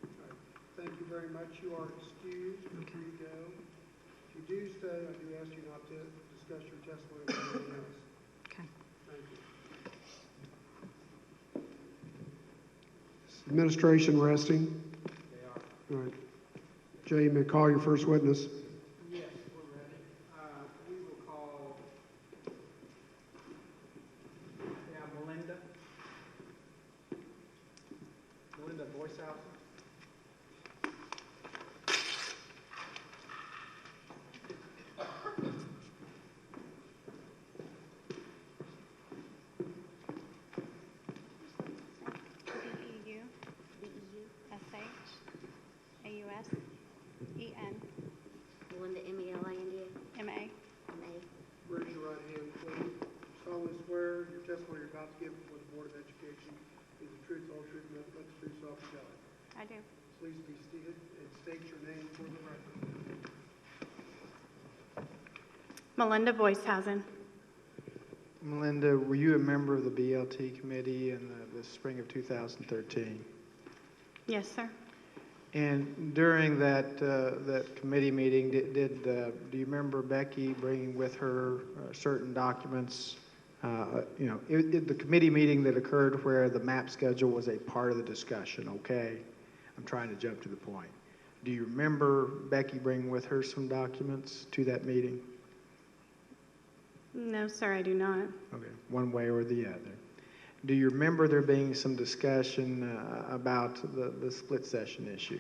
All right. Thank you very much. You are excused. You're free to go. If you do stay, I do ask you not to discuss your testimony with anyone else. Okay. Thank you. Is administration resting? They are. All right. Jay, you may call your first witness. Yes, we're ready. We will call, Melinda Boyshausen. B-E-U-B-E-U-S-H-A-U-S-E-N Melinda, M-E-L-I-N-D-A. M-A. M-A. Raise your right hand, please. Solemnly swear your testimony you're about to give before the Board of Education is the truth, whole truth, and nothing but the truth, so help you God. I do. Please be seated and state your name for the record. Melinda Boyshausen. Melinda, were you a member of the BLT committee in the spring of 2013? Yes, sir. And during that committee meeting, do you remember Becky bringing with her certain documents? The committee meeting that occurred where the map schedule was a part of the discussion, okay? I'm trying to jump to the point. Do you remember Becky bringing with her some documents to that meeting? No, sir, I do not. Okay, one way or the other. Do you remember there being some discussion about the split session issue?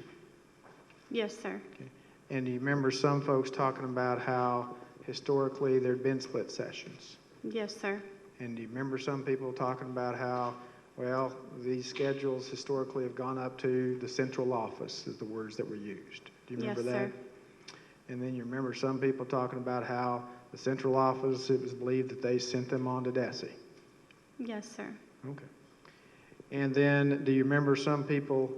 Yes, sir. Okay. And do you remember some folks talking about how historically there'd been split sessions? Yes, sir. And do you remember some people talking about how, well, these schedules historically have gone up to the central office, is the words that were used? Do you remember Yes, that? sir. And then you remember some people talking about how the central office, it was believed that they sent them on to DESE? Yes, sir. Okay. And then, do you remember some people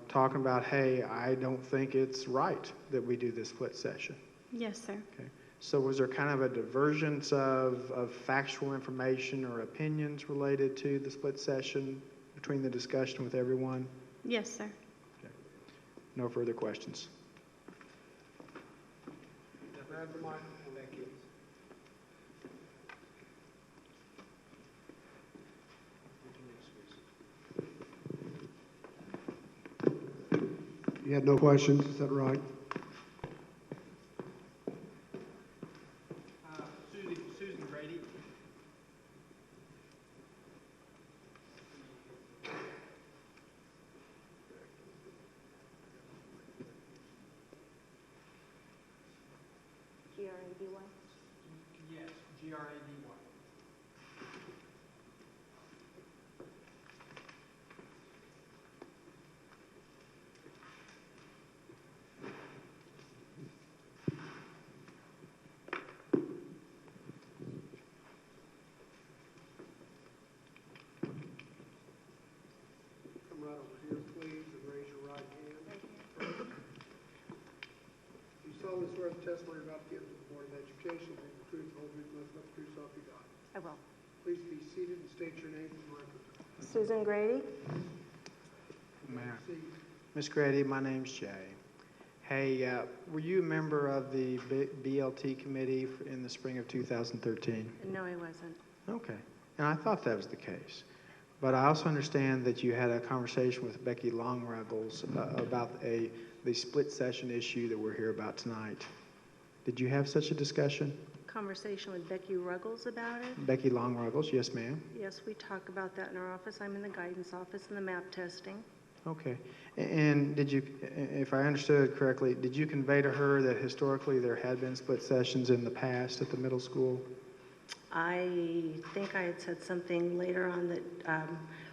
talking about, hey, I don't think it's right that we do this split session? Yes, sir. Okay. So was there kind of a divergence of factual information or opinions related to the split session between the discussion with everyone? Yes, sir. Okay. No further questions. Grab the microphone. Thank you. You had no questions, is that right? Susan Grady. G-R-A-D-Y. Yes, Grady. Come right over here, please, and raise your right hand. You solemnly swear the testimony you're about to give to the Board of Education is the truth, the whole truth, nothing but the truth, so help you God. I will. Please be seated and state your name for the record. Susan Grady. Mayor. See, Ms. Grady, my name's Jay. Hey, were you a member of the BLT committee in the spring of 2013? No, I wasn't. Okay, and I thought that was the case. But I also understand that you had a conversation with Becky Longruggles about the split session issue that we're here about tonight. Did you have such a discussion? Conversation with Becky Ruggles about it? Becky Longruggles, yes, ma'am. Yes, we talk about that in our office. I'm in the guidance office and the map testing. Okay. And did you, if I understood correctly, did you convey to her that historically there had been split sessions in the past at the middle school? I think I had said something later on that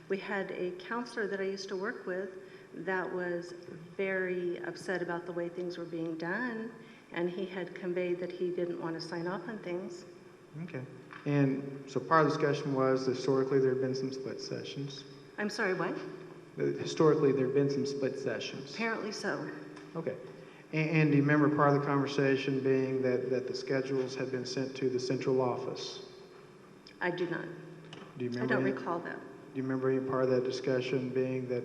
we had a counselor that I used to work with that was very upset about the way things were being done, and he had conveyed that he didn't want to sign off on things. Okay. And so part of the discussion was historically there had been some split sessions. I'm sorry, what? Historically there had been some split sessions. Apparently so. Okay. And do you remember part of the conversation being that the schedules had been sent to the central office? I do not. Do you I remember? don't recall that. Do you remember any part of that discussion being that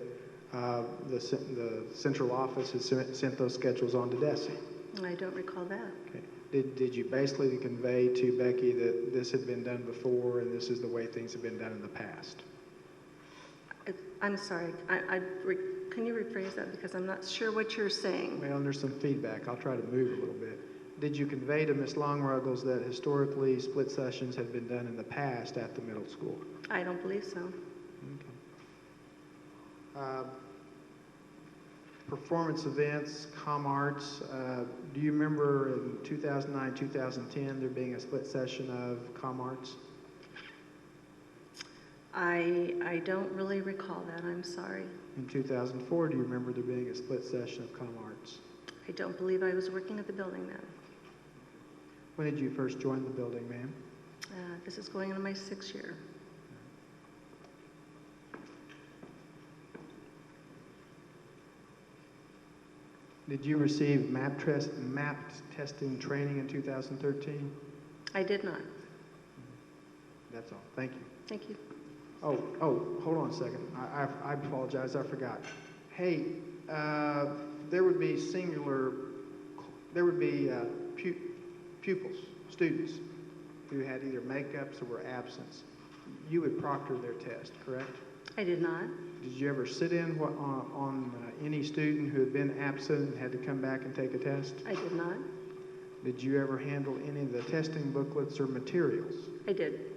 the central office had sent those schedules on to Desi? I don't recall that. Okay. Did you basically convey to Becky that this had been done before and this is the way things have been done in the past? I'm sorry. Can you rephrase that because I'm not sure what you're saying? Well, there's some feedback. I'll try to move a little bit. Did you convey to Ms. Longruggles that historically split sessions had been done in the past at the middle school? I don't believe so. Okay. Performance events, com arts, do you remember in 2009, 2010 there being a split session of com arts? I don't really recall that. I'm sorry. In 2004, do you remember there being a split session of com arts? I don't believe I was working at the building then. When did you first join the building, ma'am? This is going into my 6th year. Did you receive map testing training in 2013? I did not. That's all. Thank you. Thank you. Oh, hold on a second. I apologize. I forgot. Hey, there would be pupils, students, who had either makeups or were absents. You would proctor their test, correct? I did not. Did you ever sit in on any student who had been absent and had to come back and take a test? I did not. Did you ever handle any of the testing booklets or materials? I did.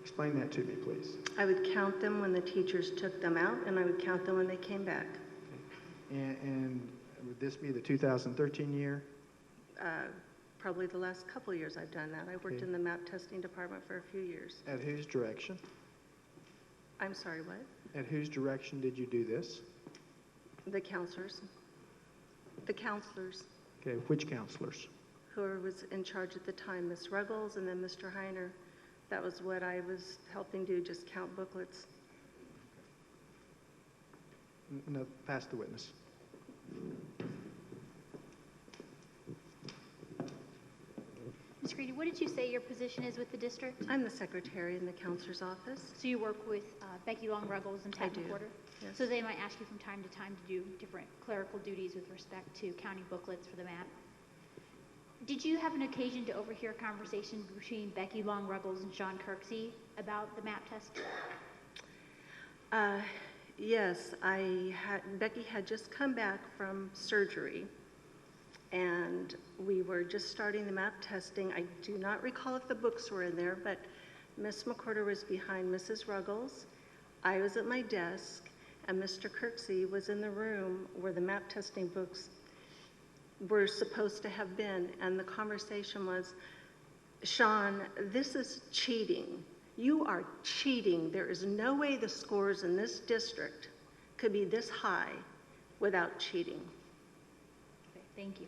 Explain that to me, please. I would count them when the teachers took them out, and I would count them when they came back. And would this be the 2013 year? Probably the last couple years I've done that. I worked in the map testing department for a few years. At whose direction? I'm sorry, what? At whose direction did you do this? The counselors. The counselors. Okay, which counselors? Whoever was in charge at the time, Miss Ruggles and then Mr. Heiner. That was what I was helping do, just count booklets. No, pass the witness. Ms. Grady, what did you say your position is with the district? I'm the secretary in the counselor's office. So you work with Becky Long-Ruggles and Pat I do. McWhorter? Yes. So they might ask you from time to time to do different clerical duties with respect to counting booklets for the map. Did you have an occasion to overhear a conversation between Becky Long-Ruggles and Sean Kirksey about the map test? Yes, Becky had just come back from surgery, and we were just starting the map testing. I do not recall if the books were in there, but Miss McWhorter was behind Mrs. Ruggles. I was at my desk, and Mr. Kirksey was in the room where the map testing books were supposed to have been, and the conversation was, Sean, this is cheating. You are cheating. There is no way the scores in this district could be this high without cheating. Okay, thank you.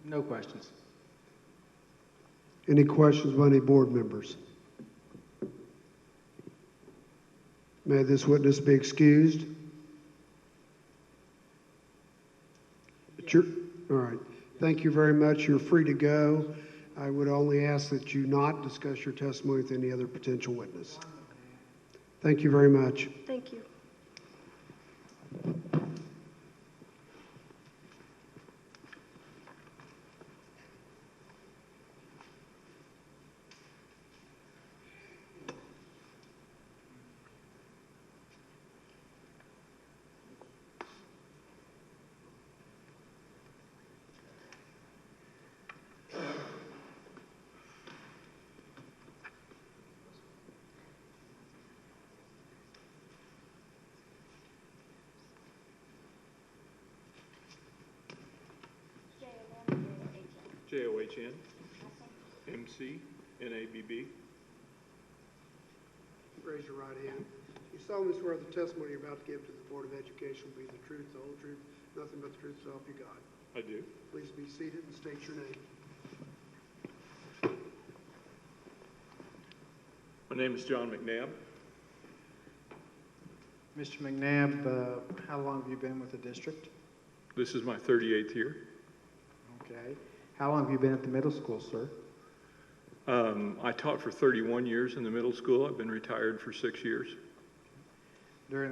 No questions. Any questions by any board members? May this witness be excused? All right. Thank you very much. You're free to go. I would only ask that you not discuss your testimony with any other potential witness. Thank you very much. Thank you. John McNabb. Raise your right hand. You solemnly swear the testimony you're about to give to the Board of Education will be the truth, the whole truth, nothing but the truth, so help you God. I do. Please be seated and state your name. My name is John McNabb. Mr. McNabb, how long have you been with the district? This is my 38th year. Okay. How long have you been at the middle school, sir? I taught for 31 years in the middle school. I've been retired for 6 years. During